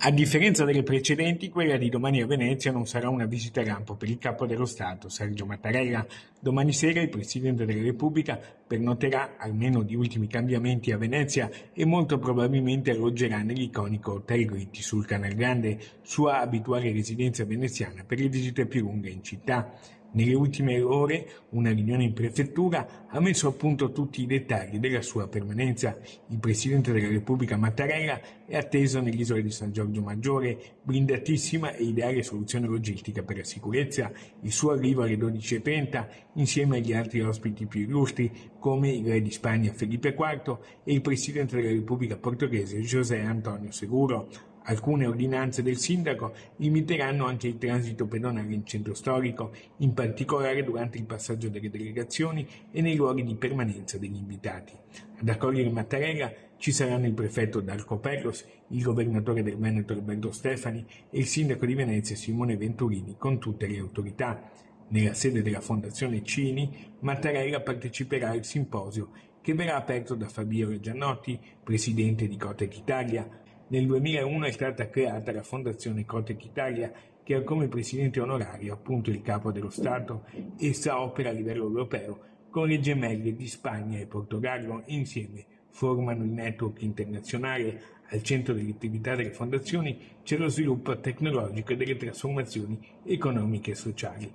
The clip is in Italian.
A differenza delle precedenti, quella di domani a Venezia non sarà una visita lampo per il Capo dello Stato, Sergio Mattarella. Domani sera il Presidente della Repubblica pernotterà, almeno di ultimi cambiamenti, a Venezia e molto probabilmente alloggerà nell'iconico Hotel Gritti sul Canal Grande, sua abituale residenza veneziana per le visite più lunghe in città. Nelle ultime ore una riunione in prefettura ha messo a punto tutti i dettagli della sua permanenza. Il Presidente della Repubblica Mattarella è atteso nell'isola di San Giorgio Maggiore, blindatissima e ideale soluzione logistica per la sicurezza. Il suo arrivo alle 12:30 insieme agli altri ospiti più illustri come il re di Spagna Felipe IV e il Presidente della Repubblica Portoghese José Antonio Seguro. Alcune ordinanze del sindaco limiteranno anche il transito pedonale in centro storico, in particolare durante il passaggio delle delegazioni e nei luoghi di permanenza degli invitati. Ad accogliere Mattarella ci saranno il prefetto Darco Pellos, il governatore del Veneto Roberto Stefani e il sindaco di Venezia Simone Venturini con tutte le autorità. Nella sede della Fondazione Cini, Mattarella parteciperà al simposio che verrà aperto da Fabio Giannotti, presidente di Cotec Italia. Nel 2001 è stata creata la Fondazione Cotec Italia, che ha come presidente onorario appunto il Capo dello Stato. Essa opera a livello europeo con le gemelle di Spagna e Portogallo e insieme formano il network internazionale. Al centro delle attività delle fondazioni c'è lo sviluppo tecnologico e delle trasformazioni economiche e sociali.